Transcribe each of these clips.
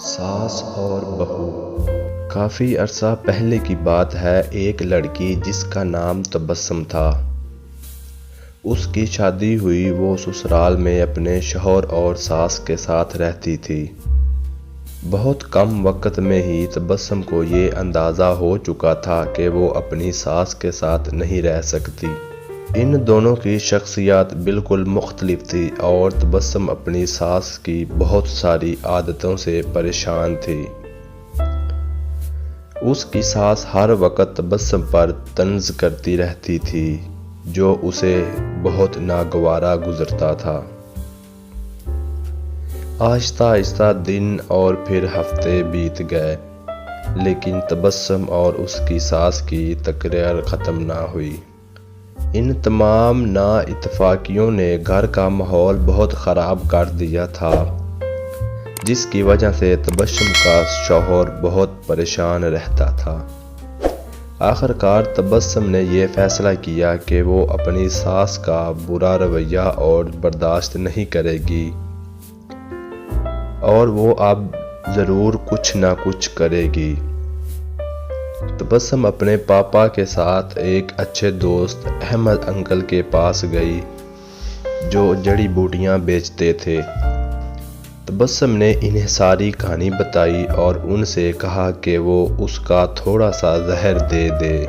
ساس اور بہو۔ کافی عرصہ پہلے کی بات ہے، ایک لڑکی جس کا نام تبسم تھا، اس کی شادی ہوئی۔ وہ سسرال میں اپنے شوہر اور ساس کے ساتھ رہتی تھی۔ بہت کم وقت میں ہی تبسم کو یہ اندازہ ہو چکا تھا کہ وہ اپنی ساس کے ساتھ نہیں رہ سکتی۔ ان دونوں کی شخصیات بالکل مختلف تھی اور تبسم اپنی ساس کی بہت ساری عادتوں سے پریشان تھی۔ اس کی ساس ہر وقت تبسم پر طنز کرتی رہتی تھی، جو اسے بہت ناگوارا گزرتا تھا۔ آہستہ آہستہ دن اور پھر ہفتے بیت گئے، لیکن تبسم اور اس کی ساس کی تکرار ختم نہ ہوئی۔ ان تمام نا اتفاقیوں نے گھر کا ماحول بہت خراب کر دیا تھا، جس کی وجہ سے تبسم کا شوہر بہت پریشان رہتا تھا۔ آخر کار تبسم نے یہ فیصلہ کیا کہ وہ اپنی ساس کا برا رویہ اور برداشت نہیں کرے گی، اور وہ اب ضرور کچھ نہ کچھ کرے گی۔ تبسم اپنے پاپا کے ساتھ ایک اچھے دوست احمد انکل کے پاس گئی، جو جڑی بوٹیاں بیچتے تھے۔ تبسم نے انہیں ساری کہانی بتائی اور ان سے کہا کہ وہ اس کا تھوڑا سا زہر دے دے،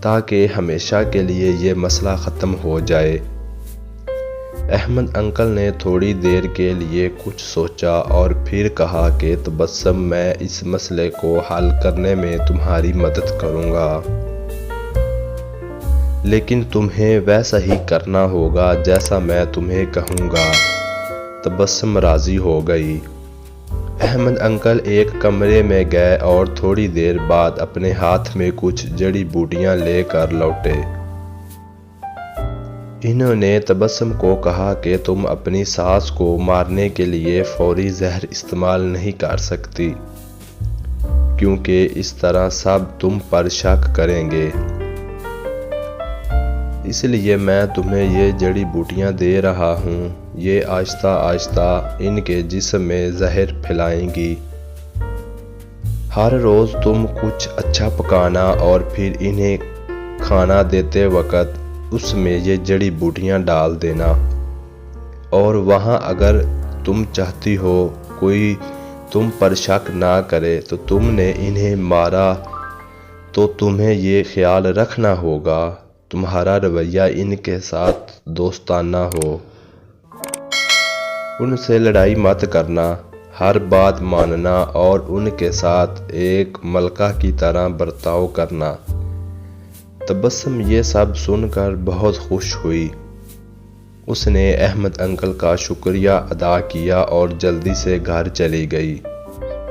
تاکہ ہمیشہ کے لیے یہ مسئلہ ختم ہو جائے۔ احمد انکل نے تھوڑی دیر کے لیے کچھ سوچا اور پھر کہا کہ تبسم، میں اس مسئلے کو حل کرنے میں تمہاری مدد کروں گا، لیکن تمہیں ویسا ہی کرنا ہوگا جیسا میں تمہیں کہوں گا۔ تبسم راضی ہو گئی۔ احمد انکل ایک کمرے میں گئے اور تھوڑی دیر بعد اپنے ہاتھ میں کچھ جڑی بوٹیاں لے کر لوٹے۔ انہوں نے تبسم کو کہا کہ تم اپنی ساس کو مارنے کے لیے فوری زہر استعمال نہیں کر سکتی، کیونکہ اس طرح سب تم پر شک کریں گے۔ اس لیے میں تمہیں یہ جڑی بوٹیاں دے رہا ہوں، یہ آہستہ آہستہ ان کے جسم میں زہر پھیلائیں گی۔ ہر روز تم کچھ اچھا پکانا اور پھر انہیں کھانا دیتے وقت اس میں یہ جڑی بوٹیاں ڈال دینا، اور وہاں اگر تم چاہتی ہو کوئی تم پر شک نہ کرے تو تم نے انہیں مارا، تو تمہیں یہ خیال رکھنا ہوگا تمہارا رویہ ان کے ساتھ دوستانہ ہو، ان سے لڑائی مت کرنا، ہر بات ماننا اور ان کے ساتھ ایک ملکہ کی طرح برتاؤ کرنا۔ تبسم یہ سب سن کر بہت خوش ہوئی۔ اس نے احمد انکل کا شکریہ ادا کیا اور جلدی سے گھر چلی گئی،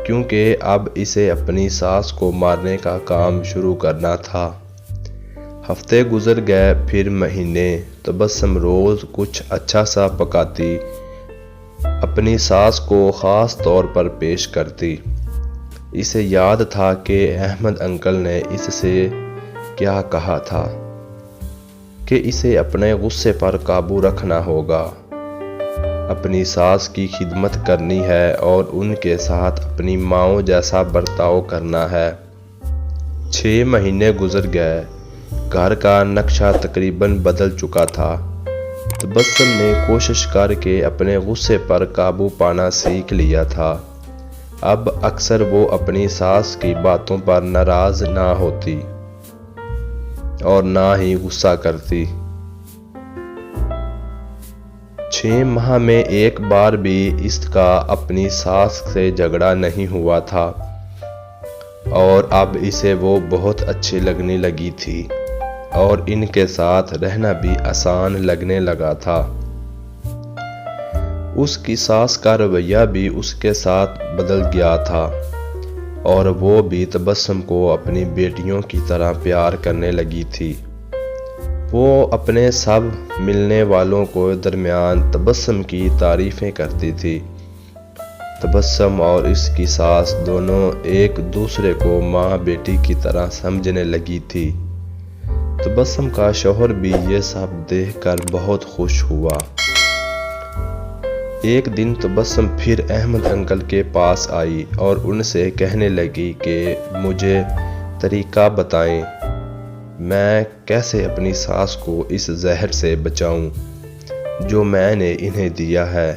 کیونکہ اب اسے اپنی ساس کو مارنے کا کام شروع کرنا تھا۔ ہفتے گزر گئے، پھر مہینے۔ تبسم روز کچھ اچھا سا پکاتی، اپنی ساس کو خاص طور پر پیش کرتی۔ اسے یاد تھا کہ احمد انکل نے اس سے کیا کہا تھا کہ اسے اپنے غصے پر قابو رکھنا ہوگا، اپنی ساس کی خدمت کرنی ہے اور ان کے ساتھ اپنی ماؤں جیسا برتاؤ کرنا ہے۔ 6 مہینے گزر گئے، گھر کا نقشہ تقریباً بدل چکا تھا۔ تبسم نے کوشش کر کے اپنے غصے پر قابو پانا سیکھ لیا تھا۔ اب اکثر وہ اپنی ساس کی باتوں پر ناراض نہ ہوتی اور نہ ہی غصہ کرتی۔ 6 ماہ میں ایک بار بھی اس کا اپنی ساس سے جھگڑا نہیں ہوا تھا، اور اب اسے وہ بہت اچھی لگنے لگی تھی اور ان کے ساتھ رہنا بھی آسان لگنے لگا تھا۔ اس کی ساس کا رویہ بھی اس کے ساتھ بدل گیا تھا، اور وہ بھی تبسم کو اپنی بیٹیوں کی طرح پیار کرنے لگی تھی۔ وہ اپنے سب ملنے والوں کو درمیان تبسم کی تعریفیں کرتی تھی۔ تبسم اور اس کی ساس دونوں ایک دوسرے کو ماں بیٹی کی طرح سمجھنے لگی تھی۔ تبسم کا شوہر بھی یہ سب دیکھ کر بہت خوش ہوا۔ ایک دن تبسم پھر احمد انکل کے پاس آئی اور ان سے کہنے لگی کہ مجھے طریقہ بتائیں، میں کیسے اپنی ساس کو اس زہر سے بچاؤں جو میں نے انہیں دیا ہے۔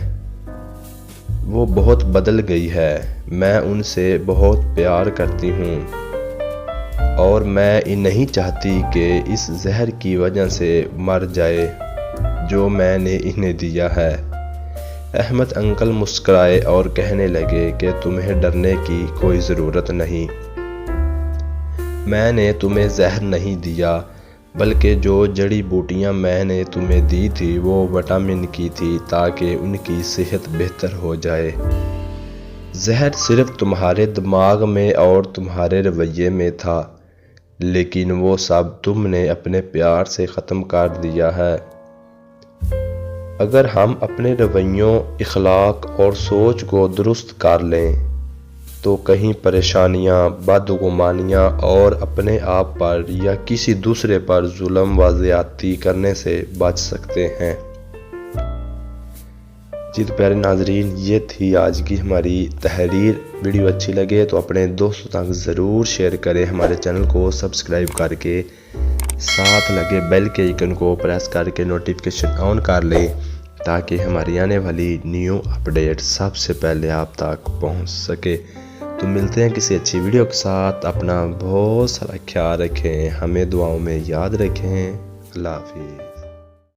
وہ بہت بدل گئی ہے، میں ان سے بہت پیار کرتی ہوں اور میں نہیں چاہتی کہ اس زہر کی وجہ سے مر جائے جو میں نے انہیں دیا ہے۔ احمد انکل مسکرائے اور کہنے لگے کہ تمہیں ڈرنے کی کوئی ضرورت نہیں، میں نے تمہیں زہر نہیں دیا بلکہ جو جڑی بوٹیاں میں نے تمہیں دی تھی وہ وٹامن کی تھی تاکہ ان کی صحت بہتر ہو جائے۔ زہر صرف تمہارے دماغ میں اور تمہارے رویے میں تھا، لیکن وہ سب تم نے اپنے پیار سے ختم کر دیا ہے۔ اگر ہم اپنے رویوں، اخلاق اور سوچ کو درست کر لیں تو کہیں پریشانیاں، بدگمانیاں اور اپنے آپ پر یا کسی دوسرے پر ظلم و زیادتی کرنے سے بچ سکتے ہیں۔ جی تو پیارے ناظرین، یہ تھی آج کی ہماری تحریر۔ ویڈیو اچھی لگے تو اپنے دوستوں تک ضرور شیئر کریں، ہمارے چینل کو سبسکرائب کر کے ساتھ لگے بیل کے آئیکن کو پریس کر کے نوٹیفیکیشن آن کر لیں تاکہ ہماری آنے والی نیو اپڈیٹ سب سے پہلے آپ تک پہنچ سکے۔ تو ملتے ہیں کسی اچھی ویڈیو کے ساتھ، اپنا بہت سارا خیال رکھیں، ہمیں دعاؤں میں یاد رکھیں۔ اللہ حافظ۔